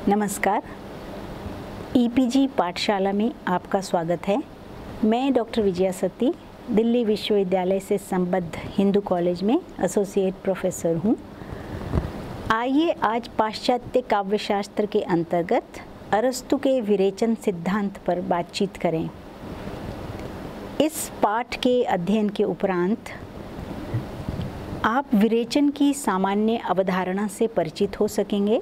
नमस्कार। ईपीजी पाठशाला में आपका स्वागत है। मैं डॉक्टर विजया सत्ती दिल्ली विश्वविद्यालय से संबद्ध हिंदू कॉलेज में एसोसिएट प्रोफेसर हूँ। आइए आज पाश्चात्य काव्यशास्त्र के अंतर्गत अरस्तु के विरेचन सिद्धांत पर बातचीत करें। इस पाठ के अध्ययन के उपरांत आप विरेचन की सामान्य अवधारणा से परिचित हो सकेंगे,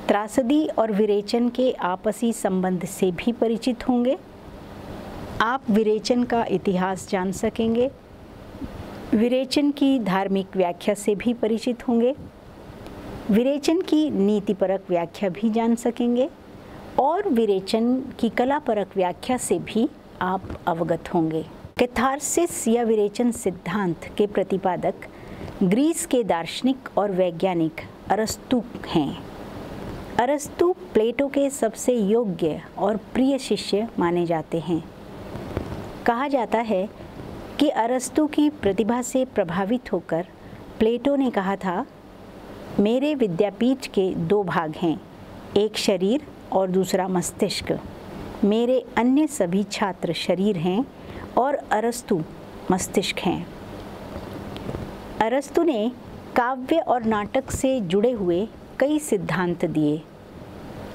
त्रासदी और विरेचन के आपसी संबंध से भी परिचित होंगे। आप विरेचन का इतिहास जान सकेंगे, विरेचन की धार्मिक व्याख्या से भी परिचित होंगे, विरेचन की नीतिपरक व्याख्या भी जान सकेंगे और विरेचन की कलापरक व्याख्या से भी आप अवगत होंगे। कैथारसिस या विरेचन सिद्धांत के प्रतिपादक ग्रीस के दार्शनिक और वैज्ञानिक अरस्तु हैं। अरस्तु प्लेटो के सबसे योग्य और प्रिय शिष्य माने जाते हैं। कहा जाता है कि अरस्तु की प्रतिभा से प्रभावित होकर प्लेटो ने कहा था, मेरे विद्यापीठ के दो भाग हैं, एक शरीर और दूसरा मस्तिष्क। मेरे अन्य सभी छात्र शरीर हैं और अरस्तु मस्तिष्क हैं। अरस्तु ने काव्य और नाटक से जुड़े हुए कई सिद्धांत दिए।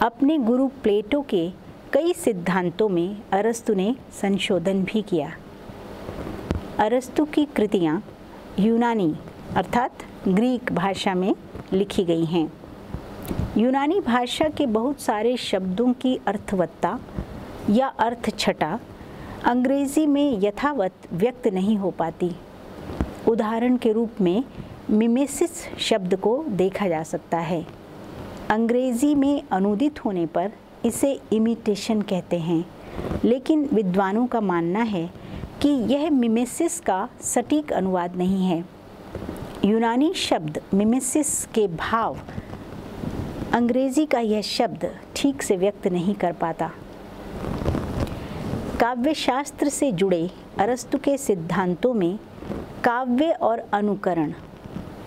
अपने गुरु प्लेटो के कई सिद्धांतों में अरस्तु ने संशोधन भी किया। अरस्तु की कृतियाँ यूनानी अर्थात ग्रीक भाषा में लिखी गई हैं। यूनानी भाषा के बहुत सारे शब्दों की अर्थवत्ता या अर्थ छटा अंग्रेजी में यथावत व्यक्त नहीं हो पाती। उदाहरण के रूप में मिमेसिस शब्द को देखा जा सकता है। अंग्रेजी में अनुदित होने पर इसे इमिटेशन कहते हैं, लेकिन विद्वानों का मानना है कि यह मिमेसिस का सटीक अनुवाद नहीं है। यूनानी शब्द मिमेसिस के भाव अंग्रेजी का यह शब्द ठीक से व्यक्त नहीं कर पाता। काव्यशास्त्र से जुड़े अरस्तु के सिद्धांतों में काव्य और अनुकरण,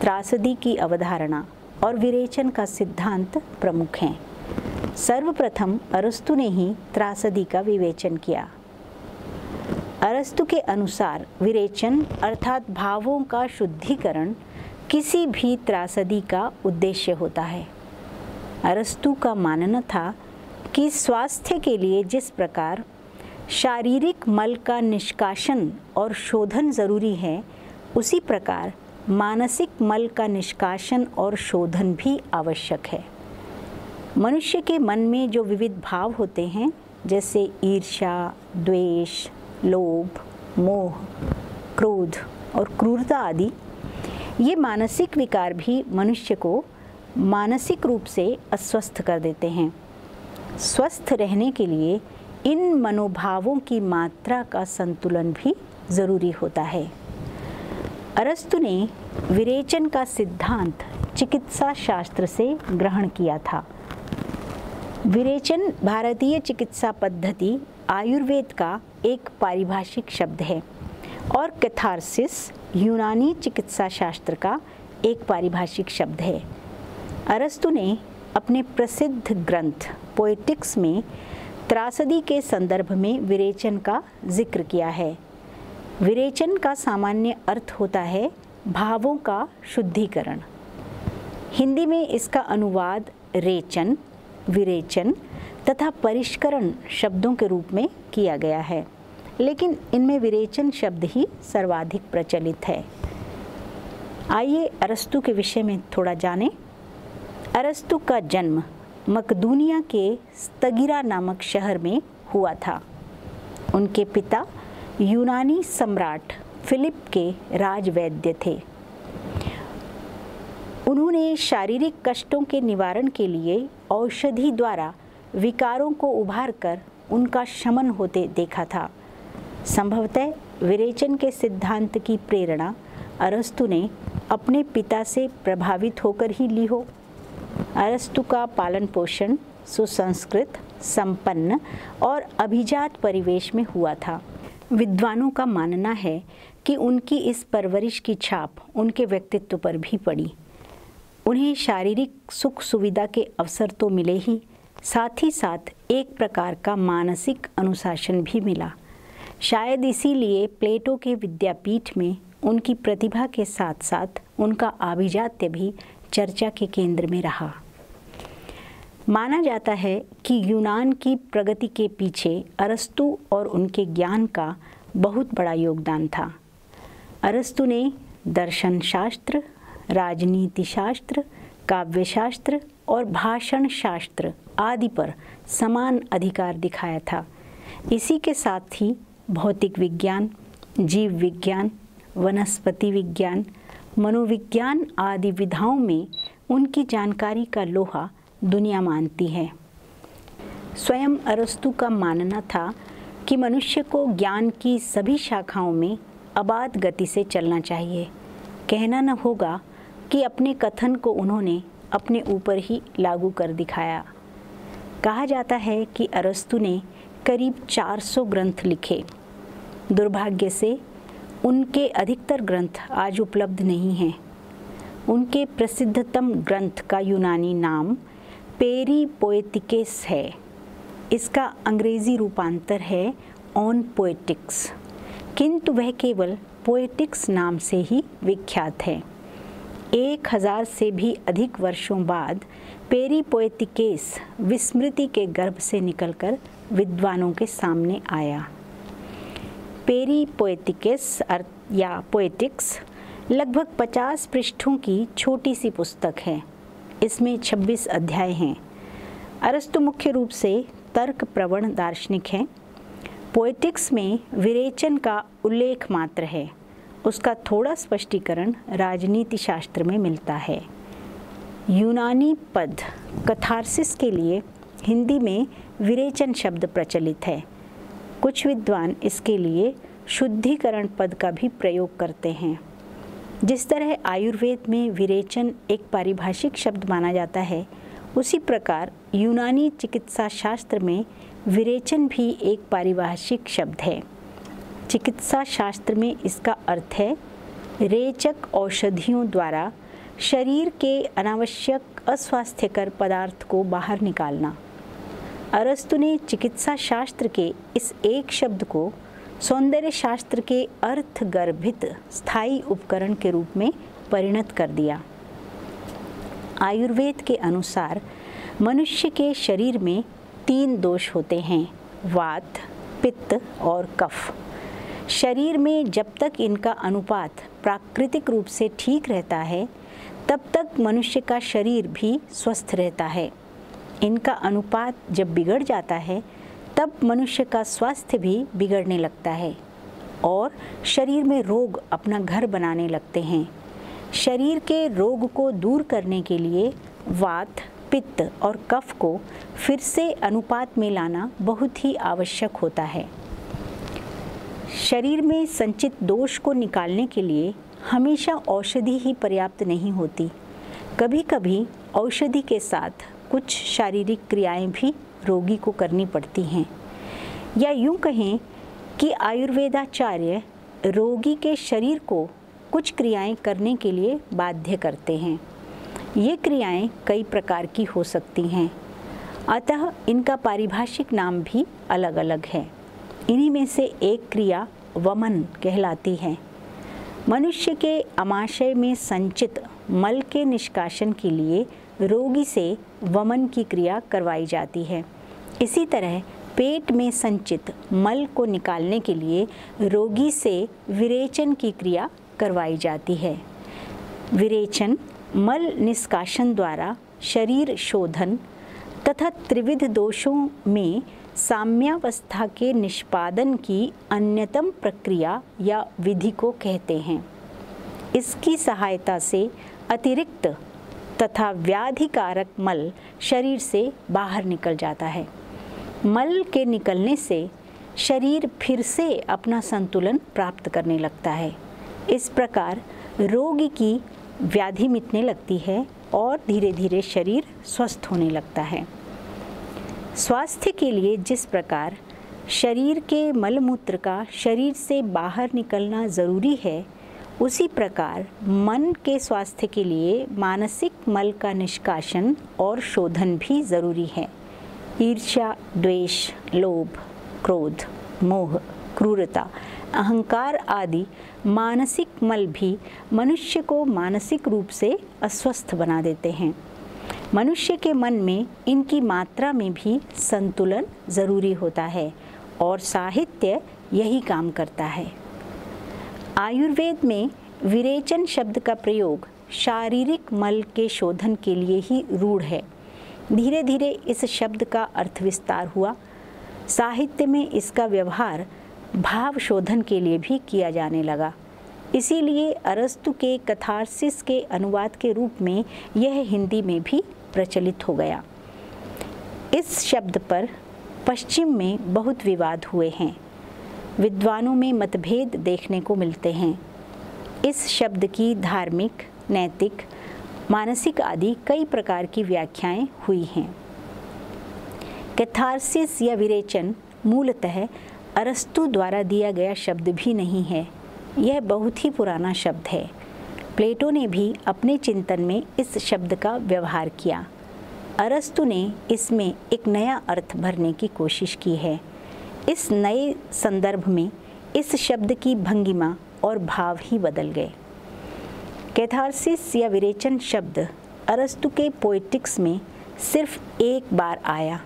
त्रासदी की अवधारणा और विरेचन का सिद्धांत प्रमुख हैं। सर्वप्रथम अरस्तु ने ही त्रासदी का विवेचन किया। अरस्तु के अनुसार विरेचन अर्थात भावों का शुद्धिकरण किसी भी त्रासदी का उद्देश्य होता है। अरस्तु का मानना था कि स्वास्थ्य के लिए जिस प्रकार शारीरिक मल का निष्कासन और शोधन जरूरी है, उसी प्रकार मानसिक मल का निष्कासन और शोधन भी आवश्यक है। मनुष्य के मन में जो विविध भाव होते हैं, जैसे ईर्ष्या, द्वेष, लोभ, मोह, क्रोध और क्रूरता आदि, ये मानसिक विकार भी मनुष्य को मानसिक रूप से अस्वस्थ कर देते हैं। स्वस्थ रहने के लिए इन मनोभावों की मात्रा का संतुलन भी जरूरी होता है। अरस्तु ने विरेचन का सिद्धांत चिकित्सा शास्त्र से ग्रहण किया था। विरेचन भारतीय चिकित्सा पद्धति आयुर्वेद का एक पारिभाषिक शब्द है और कैथारसिस यूनानी चिकित्सा शास्त्र का एक पारिभाषिक शब्द है। अरस्तु ने अपने प्रसिद्ध ग्रंथ पोएटिक्स में त्रासदी के संदर्भ में विरेचन का जिक्र किया है। विरेचन का सामान्य अर्थ होता है भावों का शुद्धिकरण। हिंदी में इसका अनुवाद रेचन, विरेचन तथा परिष्करण शब्दों के रूप में किया गया है, लेकिन इनमें विरेचन शब्द ही सर्वाधिक प्रचलित है। आइए अरस्तु के विषय में थोड़ा जानें। अरस्तु का जन्म मकदूनिया के स्तगिरा नामक शहर में हुआ था। उनके पिता यूनानी सम्राट फिलिप के राजवैद्य थे। उन्होंने शारीरिक कष्टों के निवारण के लिए औषधि द्वारा विकारों को उभार कर उनका शमन होते देखा था। संभवतः विरेचन के सिद्धांत की प्रेरणा अरस्तु ने अपने पिता से प्रभावित होकर ही ली हो। अरस्तु का पालन पोषण सुसंस्कृत, संपन्न और अभिजात परिवेश में हुआ था। विद्वानों का मानना है कि उनकी इस परवरिश की छाप उनके व्यक्तित्व पर भी पड़ी। उन्हें शारीरिक सुख सुविधा के अवसर तो मिले ही, साथ ही साथ एक प्रकार का मानसिक अनुशासन भी मिला। शायद इसीलिए प्लेटो के विद्यापीठ में उनकी प्रतिभा के साथ साथ उनका आभिजात्य भी चर्चा के केंद्र में रहा। माना जाता है कि यूनान की प्रगति के पीछे अरस्तु और उनके ज्ञान का बहुत बड़ा योगदान था। अरस्तु ने दर्शन शास्त्र, राजनीति शास्त्र, काव्य शास्त्र और भाषण शास्त्र आदि पर समान अधिकार दिखाया था। इसी के साथ ही भौतिक विज्ञान, जीव विज्ञान, वनस्पति विज्ञान, मनोविज्ञान आदि विधाओं में उनकी जानकारी का लोहा दुनिया मानती है। स्वयं अरस्तु का मानना था कि मनुष्य को ज्ञान की सभी शाखाओं में अबाध गति से चलना चाहिए। कहना न होगा कि अपने कथन को उन्होंने अपने ऊपर ही लागू कर दिखाया। कहा जाता है कि अरस्तु ने करीब 400 ग्रंथ लिखे। दुर्भाग्य से उनके अधिकतर ग्रंथ आज उपलब्ध नहीं हैं। उनके प्रसिद्धतम ग्रंथ का यूनानी नाम पेरीपोएटिकेस है। इसका अंग्रेजी रूपांतर है ऑन पोएटिक्स, किंतु वह केवल पोएटिक्स नाम से ही विख्यात है। 1000 से भी अधिक वर्षों बाद पेरीपोएटिकेस विस्मृति के गर्भ से निकलकर विद्वानों के सामने आया। पेरीपोएटिकेस या पोएटिक्स लगभग 50 पृष्ठों की छोटी सी पुस्तक है। इसमें 26 अध्याय हैं। अरस्तु मुख्य रूप से तर्क प्रवण दार्शनिक हैं। पोएटिक्स में विरेचन का उल्लेख मात्र है। उसका थोड़ा स्पष्टीकरण राजनीति शास्त्र में मिलता है। यूनानी पद कथार्सिस के लिए हिंदी में विरेचन शब्द प्रचलित है। कुछ विद्वान इसके लिए शुद्धिकरण पद का भी प्रयोग करते हैं। जिस तरह आयुर्वेद में विरेचन एक पारिभाषिक शब्द माना जाता है, उसी प्रकार यूनानी चिकित्सा शास्त्र में विरेचन भी एक पारिभाषिक शब्द है। चिकित्सा शास्त्र में इसका अर्थ है रेचक औषधियों द्वारा शरीर के अनावश्यक अस्वास्थ्यकर पदार्थ को बाहर निकालना। अरस्तु ने चिकित्सा शास्त्र के इस एक शब्द को सौंदर्य शास्त्र के अर्थ गर्भित स्थायी उपकरण के रूप में परिणत कर दिया। आयुर्वेद के अनुसार मनुष्य के शरीर में 3 दोष होते हैं, वात, पित्त और कफ। शरीर में जब तक इनका अनुपात प्राकृतिक रूप से ठीक रहता है, तब तक मनुष्य का शरीर भी स्वस्थ रहता है। इनका अनुपात जब बिगड़ जाता है, तब मनुष्य का स्वास्थ्य भी बिगड़ने लगता है और शरीर में रोग अपना घर बनाने लगते हैं। शरीर के रोग को दूर करने के लिए वात, पित्त और कफ को फिर से अनुपात में लाना बहुत ही आवश्यक होता है। शरीर में संचित दोष को निकालने के लिए हमेशा औषधि ही पर्याप्त नहीं होती। कभी कभी औषधि के साथ कुछ शारीरिक क्रियाएं भी रोगी को करनी पड़ती हैं, या यूं कहें कि आयुर्वेदाचार्य रोगी के शरीर को कुछ क्रियाएं करने के लिए बाध्य करते हैं। ये क्रियाएं कई प्रकार की हो सकती हैं, अतः इनका पारिभाषिक नाम भी अलग अलग है। इन्हीं में से एक क्रिया वमन कहलाती है। मनुष्य के अमाशय में संचित मल के निष्कासन के लिए रोगी से वमन की क्रिया करवाई जाती है। इसी तरह पेट में संचित मल को निकालने के लिए रोगी से विरेचन की क्रिया करवाई जाती है। विरेचन मल निष्कासन द्वारा शरीर शोधन तथा त्रिविध दोषों में साम्यावस्था के निष्पादन की अन्यतम प्रक्रिया या विधि को कहते हैं। इसकी सहायता से अतिरिक्त तथा व्याधिकारक मल शरीर से बाहर निकल जाता है। मल के निकलने से शरीर फिर से अपना संतुलन प्राप्त करने लगता है। इस प्रकार रोगी की व्याधि मिटने लगती है और धीरे धीरे शरीर स्वस्थ होने लगता है। स्वास्थ्य के लिए जिस प्रकार शरीर के मलमूत्र का शरीर से बाहर निकलना ज़रूरी है, उसी प्रकार मन के स्वास्थ्य के लिए मानसिक मल का निष्कासन और शोधन भी जरूरी है। ईर्ष्या, द्वेष, लोभ, क्रोध, मोह, क्रूरता, अहंकार आदि मानसिक मल भी मनुष्य को मानसिक रूप से अस्वस्थ बना देते हैं। मनुष्य के मन में इनकी मात्रा में भी संतुलन जरूरी होता है और साहित्य यही काम करता है। आयुर्वेद में विरेचन शब्द का प्रयोग शारीरिक मल के शोधन के लिए ही रूढ़ है। धीरे धीरे इस शब्द का अर्थ विस्तार हुआ। साहित्य में इसका व्यवहार भाव शोधन के लिए भी किया जाने लगा। इसीलिए अरस्तु के कैथार्सिस के अनुवाद के रूप में यह हिंदी में भी प्रचलित हो गया। इस शब्द पर पश्चिम में बहुत विवाद हुए हैं। विद्वानों में मतभेद देखने को मिलते हैं। इस शब्द की धार्मिक, नैतिक, मानसिक आदि कई प्रकार की व्याख्याएं हुई हैं। कैथार्सिस या विरेचन मूलतः अरस्तु द्वारा दिया गया शब्द भी नहीं है। यह बहुत ही पुराना शब्द है। प्लेटो ने भी अपने चिंतन में इस शब्द का व्यवहार किया। अरस्तु ने इसमें एक नया अर्थ भरने की कोशिश की है। इस नए संदर्भ में इस शब्द की भंगिमा और भाव ही बदल गए। कैथार्सिस या विरेचन शब्द अरस्तु के पोएटिक्स में सिर्फ एक बार आया।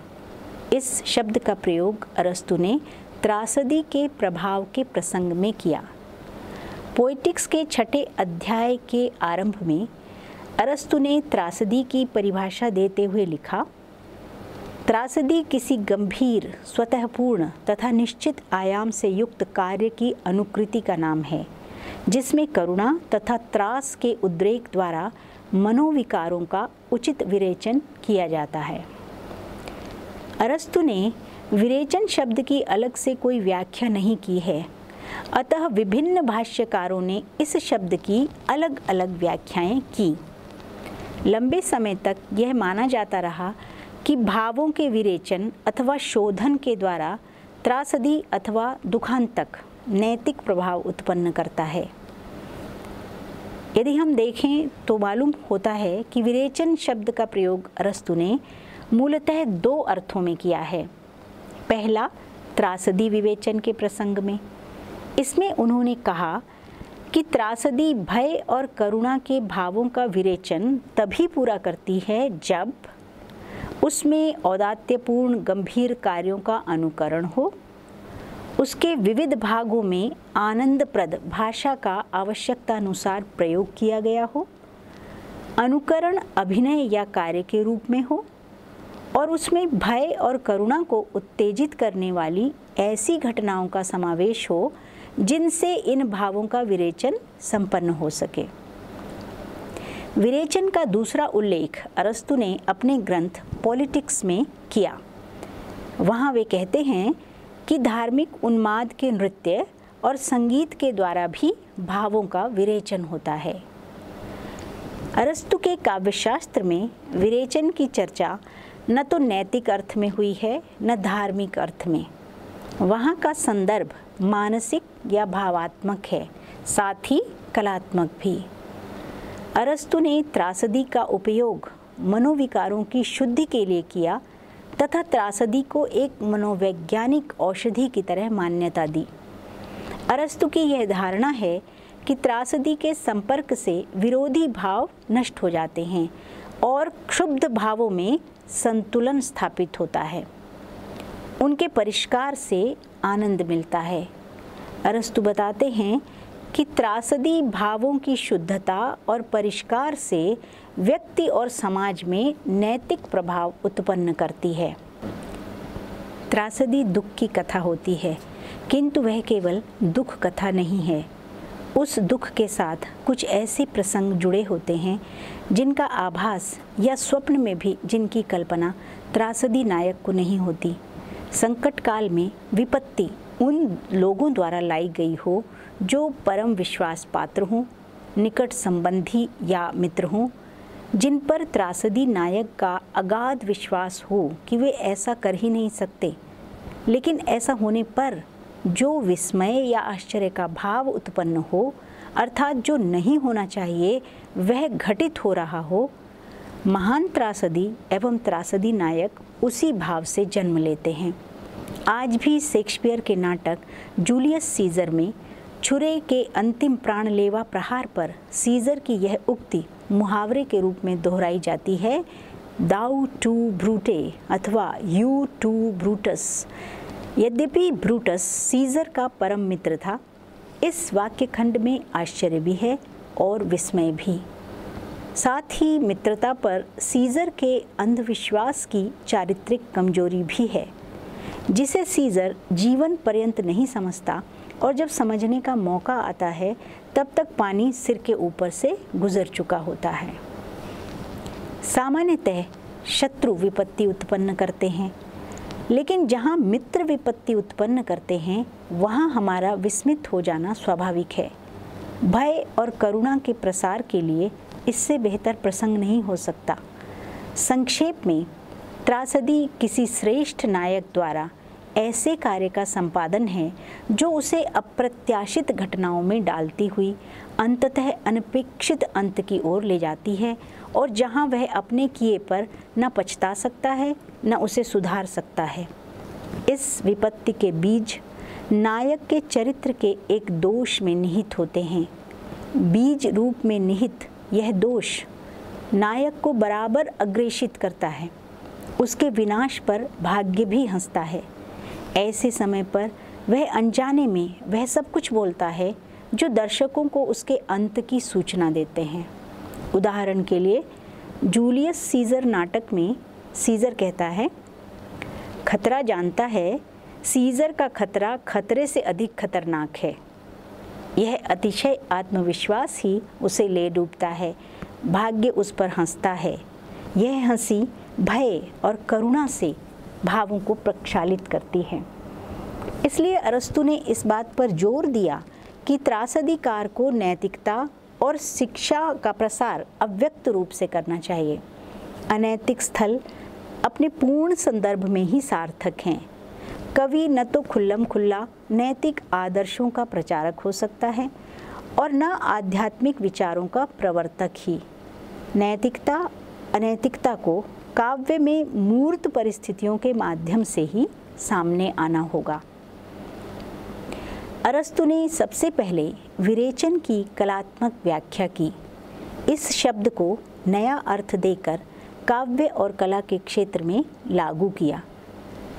इस शब्द का प्रयोग अरस्तु ने त्रासदी के प्रभाव के प्रसंग में किया। पोएटिक्स के 6ठे अध्याय के आरंभ में अरस्तु ने त्रासदी की परिभाषा देते हुए लिखा, त्रासदी किसी गंभीर, स्वतःपूर्ण तथा निश्चित आयाम से युक्त कार्य की अनुकृति का नाम है, जिसमें करुणा तथा त्रास के उद्रेक द्वारा मनोविकारों का उचित विरेचन किया जाता है। अरस्तु ने विरेचन शब्द की अलग से कोई व्याख्या नहीं की है, अतः विभिन्न भाष्यकारों ने इस शब्द की अलग अलग व्याख्याएं की। लंबे समय तक यह माना जाता रहा कि भावों के विरेचन अथवा शोधन के द्वारा त्रासदी अथवा दुखांतक नैतिक प्रभाव उत्पन्न करता है। यदि हम देखें तो मालूम होता है कि विरेचन शब्द का प्रयोग अरस्तु ने मूलतः 2 अर्थों में किया है। पहला, त्रासदी विवेचन के प्रसंग में। इसमें उन्होंने कहा कि त्रासदी भय और करुणा के भावों का विरेचन तभी पूरा करती है जब उसमें औदात्यपूर्ण गंभीर कार्यों का अनुकरण हो, उसके विविध भागों में आनंदप्रद भाषा का आवश्यकतानुसार प्रयोग किया गया हो, अनुकरण अभिनय या कार्य के रूप में हो और उसमें भय और करुणा को उत्तेजित करने वाली ऐसी घटनाओं का समावेश हो जिनसे इन भावों का विरेचन संपन्न हो सके। विरेचन का दूसरा उल्लेख अरस्तु ने अपने ग्रंथ पॉलिटिक्स में किया। वहाँ वे कहते हैं कि धार्मिक उन्माद के नृत्य और संगीत के द्वारा भी भावों का विरेचन होता है। अरस्तु के काव्यशास्त्र में विरेचन की चर्चा न तो नैतिक अर्थ में हुई है न धार्मिक अर्थ में। वहाँ का संदर्भ मानसिक या भावात्मक है, साथ ही कलात्मक भी। अरस्तु ने त्रासदी का उपयोग मनोविकारों की शुद्धि के लिए किया तथा त्रासदी को एक मनोवैज्ञानिक औषधि की तरह मान्यता दी। अरस्तु की यह धारणा है कि त्रासदी के संपर्क से विरोधी भाव नष्ट हो जाते हैं और क्षुब्ध भावों में संतुलन स्थापित होता है। उनके परिष्कार से आनंद मिलता है। अरस्तु बताते हैं कि त्रासदी भावों की शुद्धता और परिष्कार से व्यक्ति और समाज में नैतिक प्रभाव उत्पन्न करती है। त्रासदी दुख की कथा होती है, किंतु वह केवल दुख कथा नहीं है। उस दुख के साथ कुछ ऐसे प्रसंग जुड़े होते हैं जिनका आभास या स्वप्न में भी जिनकी कल्पना त्रासदी नायक को नहीं होती। संकट काल में विपत्ति उन लोगों द्वारा लाई गई हो जो परम विश्वास पात्र हों, निकट संबंधी या मित्र हों, जिन पर त्रासदी नायक का अगाध विश्वास हो कि वे ऐसा कर ही नहीं सकते, लेकिन ऐसा होने पर जो विस्मय या आश्चर्य का भाव उत्पन्न हो, अर्थात जो नहीं होना चाहिए वह घटित हो रहा हो, महान त्रासदी एवं त्रासदी नायक उसी भाव से जन्म लेते हैं। आज भी शेक्सपियर के नाटक जूलियस सीजर में छुरे के अंतिम प्राणलेवा प्रहार पर सीजर की यह उक्ति मुहावरे के रूप में दोहराई जाती है, दाउ टू ब्रूटे अथवा यू टू ब्रूटस। यद्यपि ब्रूटस सीजर का परम मित्र था, इस वाक्य खंड में आश्चर्य भी है और विस्मय भी। साथ ही मित्रता पर सीजर के अंधविश्वास की चारित्रिक कमजोरी भी है, जिसे सीजर जीवन पर्यंत नहीं समझता और जब समझने का मौका आता है तब तक पानी सिर के ऊपर से गुजर चुका होता है। सामान्यतः शत्रु विपत्ति उत्पन्न करते हैं, लेकिन जहाँ मित्र विपत्ति उत्पन्न करते हैं वहाँ हमारा विस्मित हो जाना स्वाभाविक है। भय और करुणा के प्रसार के लिए इससे बेहतर प्रसंग नहीं हो सकता। संक्षेप में, त्रासदी किसी श्रेष्ठ नायक द्वारा ऐसे कार्य का संपादन है जो उसे अप्रत्याशित घटनाओं में डालती हुई अंततः अनपेक्षित अंत की ओर ले जाती है, और जहां वह अपने किए पर न पछता सकता है न उसे सुधार सकता है। इस विपत्ति के बीज नायक के चरित्र के एक दोष में निहित होते हैं। बीज रूप में निहित यह दोष नायक को बराबर अग्रेषित करता है, उसके विनाश पर भाग्य भी हंसता है। ऐसे समय पर वह अनजाने में वह सब कुछ बोलता है जो दर्शकों को उसके अंत की सूचना देते हैं। उदाहरण के लिए, जूलियस सीजर नाटक में सीजर कहता है, खतरा जानता है, सीजर का खतरा खतरे से अधिक खतरनाक है। यह अतिशय आत्मविश्वास ही उसे ले डूबता है, भाग्य उस पर हंसता है। यह हंसी भय और करुणा से भावों को प्रक्षालित करती है। इसलिए अरस्तु ने इस बात पर जोर दिया कि त्रासदीकार को नैतिकता और शिक्षा का प्रसार अव्यक्त रूप से करना चाहिए। अनैतिक स्थल अपने पूर्ण संदर्भ में ही सार्थक हैं। कवि न तो खुल्लम खुल्ला नैतिक आदर्शों का प्रचारक हो सकता है और न आध्यात्मिक विचारों का प्रवर्तक ही। नैतिकता अनैतिकता को काव्य में मूर्त परिस्थितियों के माध्यम से ही सामने आना होगा। अरस्तु ने सबसे पहले विरेचन की कलात्मक व्याख्या की। इस शब्द को नया अर्थ देकर काव्य और कला के क्षेत्र में लागू किया।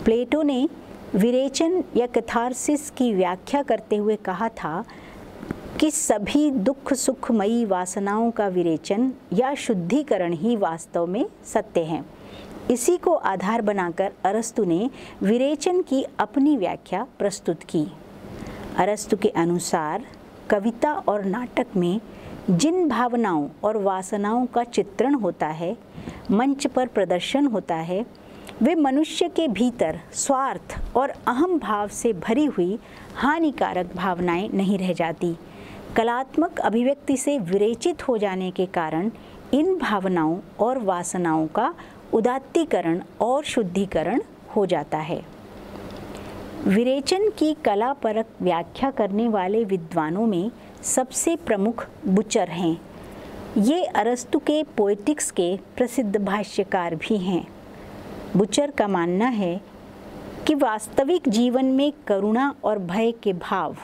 प्लेटो ने विरेचन या कैथारसिस की व्याख्या करते हुए कहा था कि सभी दुख सुखमयी वासनाओं का विरेचन या शुद्धिकरण ही वास्तव में सत्य है। इसी को आधार बनाकर अरस्तु ने विरेचन की अपनी व्याख्या प्रस्तुत की। अरस्तु के अनुसार कविता और नाटक में जिन भावनाओं और वासनाओं का चित्रण होता है, मंच पर प्रदर्शन होता है, वे मनुष्य के भीतर स्वार्थ और अहम भाव से भरी हुई हानिकारक भावनाएं नहीं रह जाती। कलात्मक अभिव्यक्ति से विरेचित हो जाने के कारण इन भावनाओं और वासनाओं का उदात्तीकरण और शुद्धिकरण हो जाता है। विरेचन की कलापरक व्याख्या करने वाले विद्वानों में सबसे प्रमुख बुचर हैं। ये अरस्तु के पोएटिक्स के प्रसिद्ध भाष्यकार भी हैं। बुचर का मानना है कि वास्तविक जीवन में करुणा और भय के भाव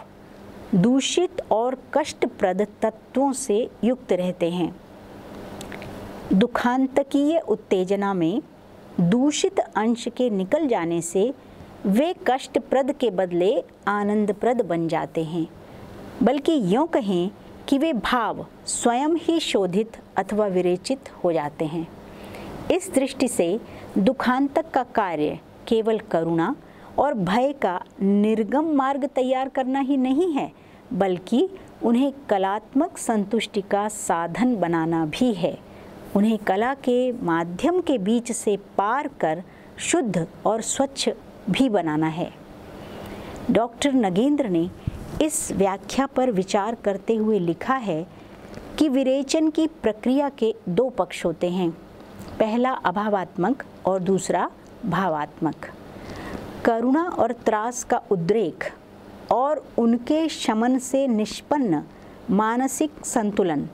दूषित और कष्टप्रद तत्वों से युक्त रहते हैं। दुखांतकीय उत्तेजना में दूषित अंश के निकल जाने से वे कष्टप्रद के बदले आनंदप्रद बन जाते हैं, बल्कि यूँ कहें कि वे भाव स्वयं ही शोधित अथवा विरेचित हो जाते हैं। इस दृष्टि से दुखांतक का कार्य केवल करुणा और भय का निर्गम मार्ग तैयार करना ही नहीं है, बल्कि उन्हें कलात्मक संतुष्टि का साधन बनाना भी है। उन्हें कला के माध्यम के बीच से पार कर शुद्ध और स्वच्छ भी बनाना है। डॉक्टर नगेंद्र ने इस व्याख्या पर विचार करते हुए लिखा है कि विरेचन की प्रक्रिया के दो पक्ष होते हैं, पहला अभावात्मक और दूसरा भावात्मक। करुणा और त्रास का उद्रेक और उनके शमन से निष्पन्न मानसिक संतुलन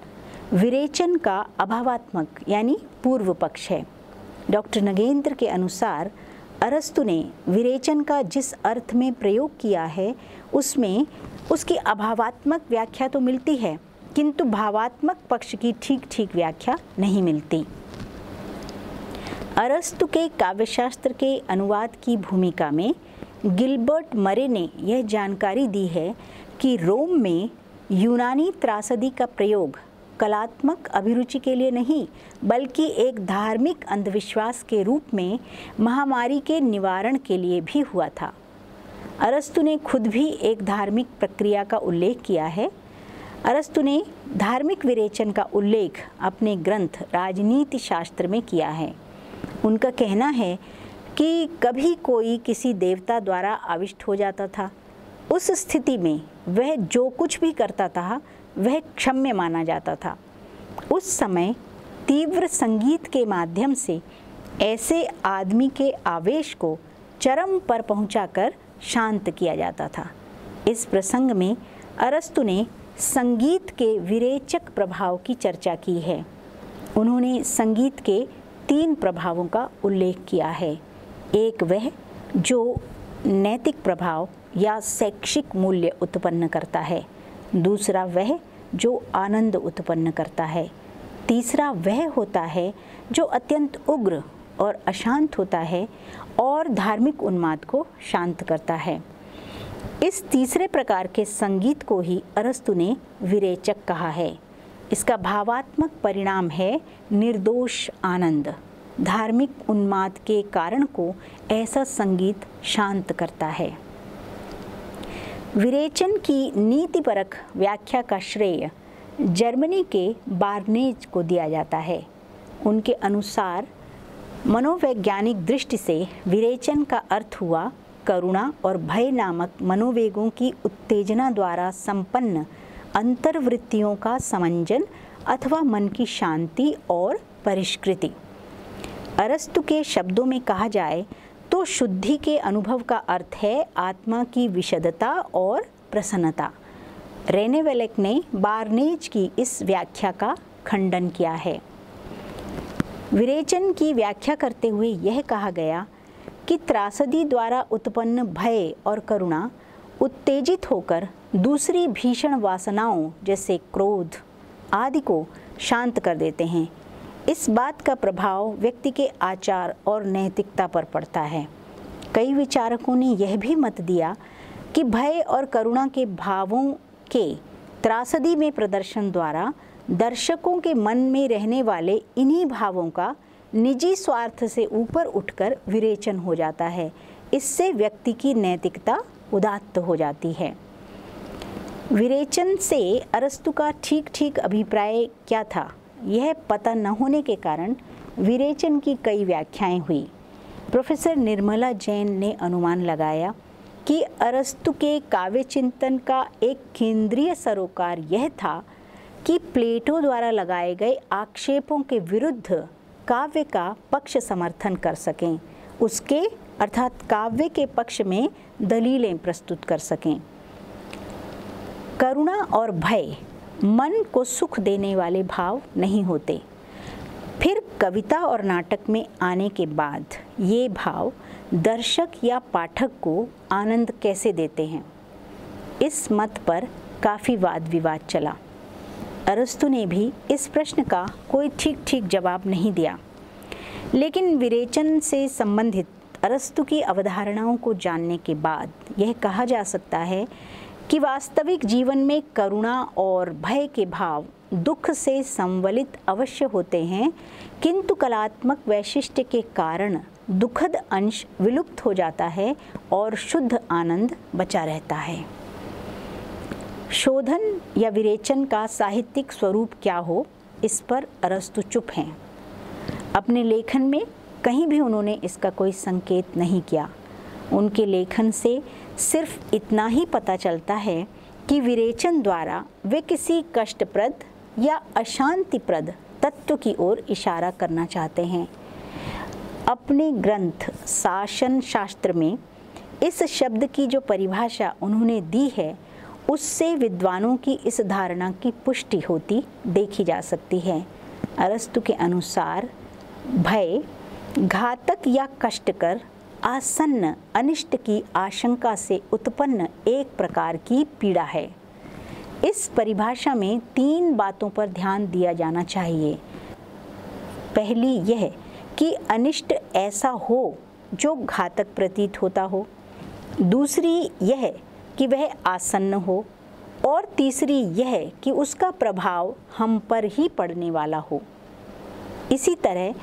विरेचन का अभावात्मक यानी पूर्व पक्ष है। डॉक्टर नगेंद्र के अनुसार अरस्तु ने विरेचन का जिस अर्थ में प्रयोग किया है उसमें उसकी अभावात्मक व्याख्या तो मिलती है, किंतु भावात्मक पक्ष की ठीक ठीक व्याख्या नहीं मिलती। अरस्तु के काव्यशास्त्र के अनुवाद की भूमिका में गिलबर्ट मरे ने यह जानकारी दी है कि रोम में यूनानी त्रासदी का प्रयोग कलात्मक अभिरुचि के लिए नहीं बल्कि एक धार्मिक अंधविश्वास के रूप में महामारी के निवारण के लिए भी हुआ था। अरस्तु ने खुद भी एक धार्मिक प्रक्रिया का उल्लेख किया है। अरस्तु ने धार्मिक विरेचन का उल्लेख अपने ग्रंथ राजनीति शास्त्र में किया है। उनका कहना है कि कभी कोई किसी देवता द्वारा आविष्ट हो जाता था, उस स्थिति में वह जो कुछ भी करता था वह क्षम्य माना जाता था। उस समय तीव्र संगीत के माध्यम से ऐसे आदमी के आवेश को चरम पर पहुंचाकर शांत किया जाता था। इस प्रसंग में अरस्तु ने संगीत के विरेचक प्रभाव की चर्चा की है। उन्होंने संगीत के 3 प्रभावों का उल्लेख किया है। एक वह जो नैतिक प्रभाव या शैक्षिक मूल्य उत्पन्न करता है, दूसरा वह जो आनंद उत्पन्न करता है, तीसरा वह होता है जो अत्यंत उग्र और अशांत होता है और धार्मिक उन्माद को शांत करता है। इस तीसरे प्रकार के संगीत को ही अरस्तु ने विरेचक कहा है। इसका भावात्मक परिणाम है निर्दोष आनंद। धार्मिक उन्माद के कारण को ऐसा संगीत शांत करता है। विरेचन की नीतिपरक व्याख्या का श्रेय जर्मनी के बार्नेज को दिया जाता है। उनके अनुसार मनोवैज्ञानिक दृष्टि से विरेचन का अर्थ हुआ करुणा और भय नामक मनोवेगों की उत्तेजना द्वारा संपन्न अंतर्वृत्तियों का समंजन अथवा मन की शांति और परिष्कृति। अरस्तु के शब्दों में कहा जाए तो शुद्धि के अनुभव का अर्थ है आत्मा की विशदता और प्रसन्नता। रेने वेलेक ने बार्नेज की इस व्याख्या का खंडन किया है। विरेचन की व्याख्या करते हुए यह कहा गया कि त्रासदी द्वारा उत्पन्न भय और करुणा उत्तेजित होकर दूसरी भीषण वासनाओं जैसे क्रोध आदि को शांत कर देते हैं। इस बात का प्रभाव व्यक्ति के आचार और नैतिकता पर पड़ता है। कई विचारकों ने यह भी मत दिया कि भय और करुणा के भावों के त्रासदी में प्रदर्शन द्वारा दर्शकों के मन में रहने वाले इन्हीं भावों का निजी स्वार्थ से ऊपर उठकर विरेचन हो जाता है। इससे व्यक्ति की नैतिकता उदात्त हो जाती है। विरेचन से अरस्तु का ठीक ठीक अभिप्राय क्या था, यह पता न होने के कारण विरेचन की कई व्याख्याएं हुई। प्रोफेसर निर्मला जैन ने अनुमान लगाया कि अरस्तु के काव्य चिंतन का एक केंद्रीय सरोकार यह था कि प्लेटो द्वारा लगाए गए आक्षेपों के विरुद्ध काव्य का पक्ष समर्थन कर सकें, उसके अर्थात काव्य के पक्ष में दलीलें प्रस्तुत कर सकें। करुणा और भय मन को सुख देने वाले भाव नहीं होते। फिर कविता और नाटक में आने के बाद ये भाव दर्शक या पाठक को आनंद कैसे देते हैं, इस मत पर काफ़ी वाद विवाद चला। अरस्तु ने भी इस प्रश्न का कोई ठीक ठीक जवाब नहीं दिया। लेकिन विरेचन से संबंधित अरस्तु की अवधारणाओं को जानने के बाद यह कहा जा सकता है कि वास्तविक जीवन में करुणा और भय के भाव दुख से संवलित अवश्य होते हैं, किंतु कलात्मक वैशिष्ट्य के कारण दुखद अंश विलुप्त हो जाता है और शुद्ध आनंद बचा रहता है। शोधन या विरेचन का साहित्यिक स्वरूप क्या हो, इस पर अरस्तु चुप हैं। अपने लेखन में कहीं भी उन्होंने इसका कोई संकेत नहीं किया। उनके लेखन से सिर्फ इतना ही पता चलता है कि विरेचन द्वारा वे किसी कष्टप्रद या अशांतिप्रद तत्व की ओर इशारा करना चाहते हैं। अपने ग्रंथ शासन शास्त्र में इस शब्द की जो परिभाषा उन्होंने दी है उससे विद्वानों की इस धारणा की पुष्टि होती देखी जा सकती है। अरस्तु के अनुसार भय घातक या कष्टकर आसन्न अनिष्ट की आशंका से उत्पन्न एक प्रकार की पीड़ा है। इस परिभाषा में 3 बातों पर ध्यान दिया जाना चाहिए। पहली यह कि अनिष्ट ऐसा हो जो घातक प्रतीत होता हो, दूसरी यह कि वह आसन्न हो, और तीसरी यह कि उसका प्रभाव हम पर ही पड़ने वाला हो। इसी तरह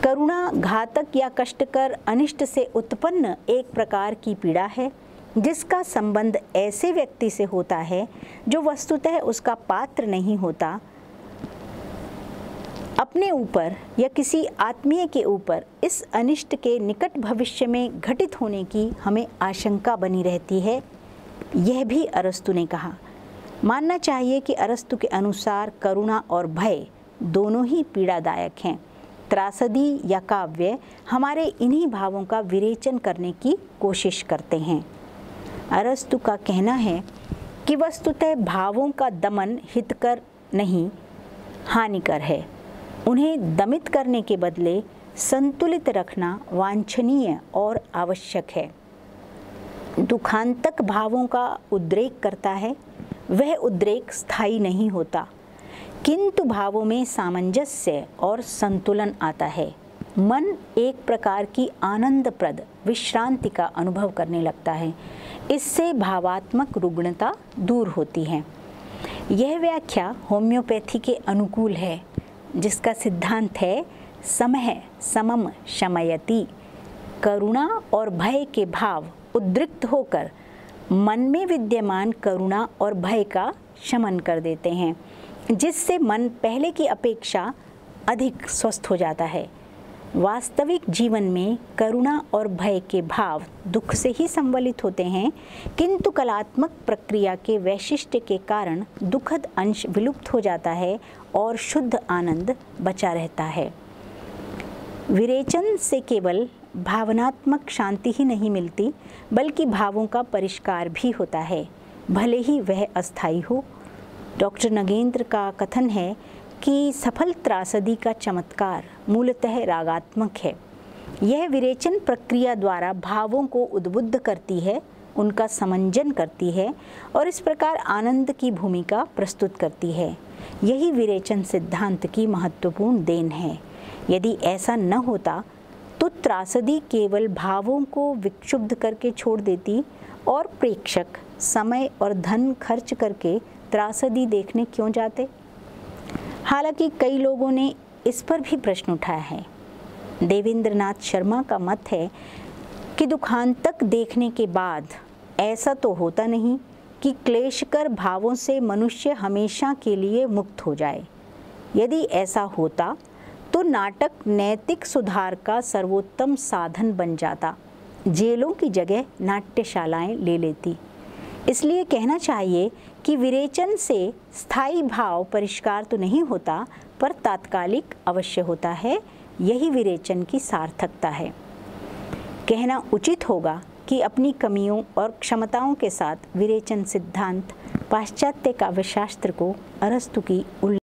करुणा घातक या कष्टकर अनिष्ट से उत्पन्न एक प्रकार की पीड़ा है जिसका संबंध ऐसे व्यक्ति से होता है जो वस्तुतः उसका पात्र नहीं होता। अपने ऊपर या किसी आत्मीय के ऊपर इस अनिष्ट के निकट भविष्य में घटित होने की हमें आशंका बनी रहती है। यह भी अरस्तु ने कहा। मानना चाहिए कि अरस्तु के अनुसार करुणा और भय दोनों ही पीड़ादायक हैं। त्रासदी या काव्य हमारे इन्हीं भावों का विरेचन करने की कोशिश करते हैं। अरस्तु का कहना है कि वस्तुतः भावों का दमन हितकर नहीं, हानिकर है। उन्हें दमित करने के बदले संतुलित रखना वांछनीय और आवश्यक है। दुखांतक भावों का उद्रेक करता है, वह उद्रेक स्थायी नहीं होता, किंतु भावों में सामंजस्य और संतुलन आता है। मन एक प्रकार की आनंदप्रद विश्रांति का अनुभव करने लगता है। इससे भावात्मक रुग्णता दूर होती है। यह व्याख्या होम्योपैथी के अनुकूल है, जिसका सिद्धांत है समः समम शमयति। करुणा और भय के भाव उद्रिक्त होकर मन में विद्यमान करुणा और भय का शमन कर देते हैं, जिससे मन पहले की अपेक्षा अधिक स्वस्थ हो जाता है। वास्तविक जीवन में करुणा और भय के भाव दुख से ही संवलित होते हैं, किंतु कलात्मक प्रक्रिया के वैशिष्ट्य के कारण दुखद अंश विलुप्त हो जाता है और शुद्ध आनंद बचा रहता है। विरेचन से केवल भावनात्मक शांति ही नहीं मिलती, बल्कि भावों का परिष्कार भी होता है, भले ही वह अस्थायी हो। डॉक्टर नगेंद्र का कथन है कि सफल त्रासदी का चमत्कार मूलतः रागात्मक है। यह विरेचन प्रक्रिया द्वारा भावों को उद्बुद्ध करती है, उनका समंजन करती है और इस प्रकार आनंद की भूमिका प्रस्तुत करती है। यही विरेचन सिद्धांत की महत्वपूर्ण देन है। यदि ऐसा न होता तो त्रासदी केवल भावों को विक्षुब्ध करके छोड़ देती और प्रेक्षक समय और धन खर्च करके त्रासदी देखने क्यों जाते। हालांकि कई लोगों ने इस पर भी प्रश्न उठाया है। देवेंद्रनाथ शर्मा का मत है कि दुखांतक देखने के बाद ऐसा तो होता नहीं कि क्लेशकर भावों से मनुष्य हमेशा के लिए मुक्त हो जाए। यदि ऐसा होता तो नाटक नैतिक सुधार का सर्वोत्तम साधन बन जाता, जेलों की जगह नाट्यशालाएं ले लेती। इसलिए कहना चाहिए कि विरेचन से स्थायी भाव परिष्कार तो नहीं होता, पर तात्कालिक अवश्य होता है। यही विरेचन की सार्थकता है। कहना उचित होगा कि अपनी कमियों और क्षमताओं के साथ विरेचन सिद्धांत पाश्चात्य काव्यशास्त्र को अरस्तु की